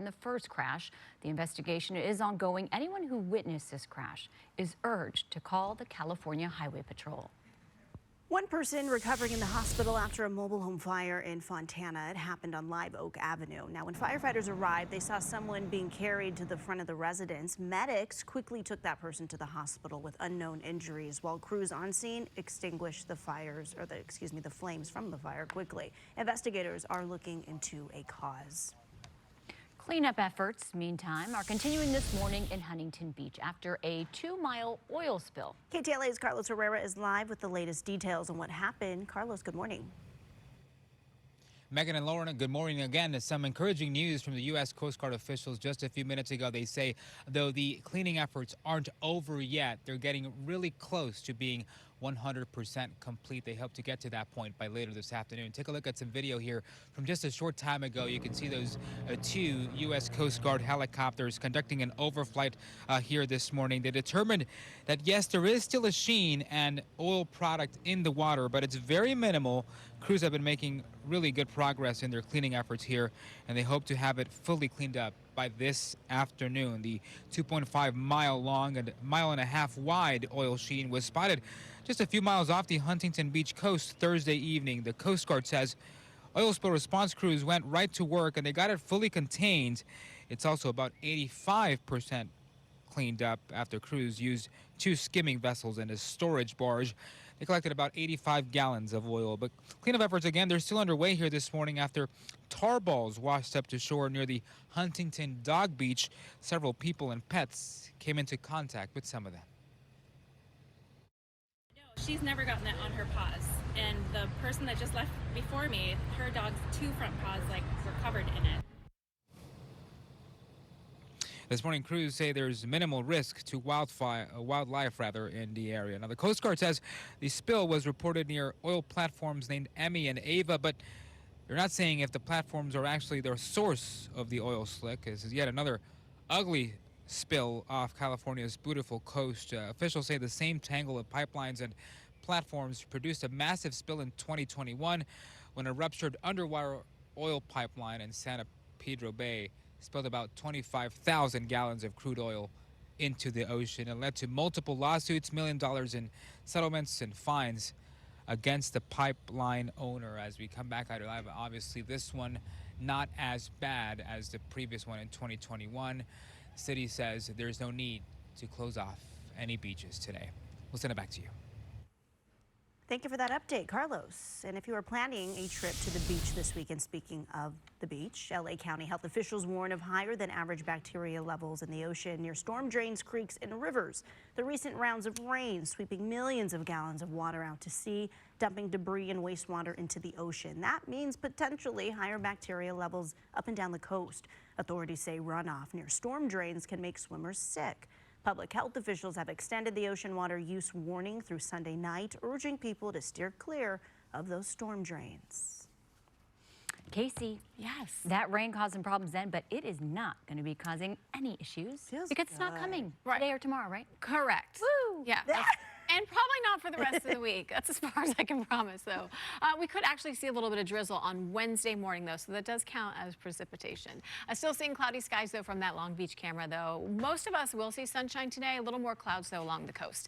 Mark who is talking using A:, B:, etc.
A: In the first crash, the investigation is ongoing. Anyone who witnessed this crash is urged to call the California Highway Patrol.
B: One person recovering in the hospital after a mobile home fire in Fontana. It happened on Live Oak Avenue. Now, when firefighters arrived, they saw someone being carried to the front of the residence. Medics quickly took that person to the hospital with unknown injuries, while crews on scene extinguished the the flames from the fire quickly. Investigators are looking into a cause.
A: Cleanup efforts, meantime, are continuing this morning in Huntington Beach after a 2-mile oil spill.
B: KTLA's Carlos Herrera is live with the latest details on what happened. Carlos, good morning.
C: Megan and Lauren, good morning again. Some encouraging news from the U.S. Coast Guard officials just a few minutes ago. They say, though the cleaning efforts aren't over yet, they're getting really close to being 100% complete. They hope to get to that point by later this afternoon. Take a look at some video here from just a short time ago. You can see those two U.S. Coast Guard helicopters conducting an overflight here this morning. They determined that, yes, there is still a sheen and oil product in the water, but it's very minimal. Crews have been making really good progress in their cleaning efforts here, and they hope to have it fully cleaned up by this afternoon. The 2.5-mile long and mile-and-a-half wide oil sheen was spotted just a few miles off the Huntington Beach coast Thursday evening. The Coast Guard says oil spill response crews went right to work and they got it fully contained. It's also about 85% cleaned up after crews used 2 skimming vessels and a storage barge. They collected about 85 gallons of oil. But cleanup efforts, again, they're still underway here this morning after tar balls washed up to shore near the Huntington Dog Beach. Several people and pets came into contact with some of them.
D: She's never gotten that on her paws, and the person that just left before me, her dog's 2 front paws were covered in it.
C: This morning, crews say there's minimal risk to wildlife in the area. Now, the Coast Guard says the spill was reported near oil platforms named Emmy and Ava, but they're not saying if the platforms are actually the source of the oil slick. This is yet another ugly spill off California's beautiful coast. Officials say the same tangle of pipelines and platforms produced a massive spill in 2021 when a ruptured underwater oil pipeline in San Pedro Bay spilled about 25,000 gallons of crude oil into the ocean and led to multiple lawsuits, $1 million in settlements and fines against the pipeline owner. As we come back out live, obviously this one not as bad as the previous one in 2021. The city says there's no need to close off any beaches today. We'll send it back to you.
B: Thank you for that update, Carlos. And if you are planning a trip to the beach this weekend, speaking of the beach, LA County health officials warn of higher than average bacteria levels in the ocean near storm drains, creeks, and rivers. The recent rounds of rain sweeping millions of gallons of water out to sea, dumping debris and wastewater into the ocean. That means potentially higher bacteria levels up and down the coast. Authorities say runoff near storm drains can make swimmers sick. Public health officials have extended the ocean water use warning through Sunday night, urging people to steer clear of those storm drains.
A: Casey,
D: Yes.
A: that rain caused some problems then, but it is not going to be causing any issues because it's not coming today or tomorrow, right?
D: Correct.
A: Woo!
D: Yeah. And probably not for the rest of the week. That's as far as I can promise, though. We could actually see a little bit of drizzle on Wednesday morning, though, so that does count as precipitation. Still seeing cloudy skies, though, from that Long Beach camera, though. Most of us will see sunshine today. A little more clouds, though, along the coast.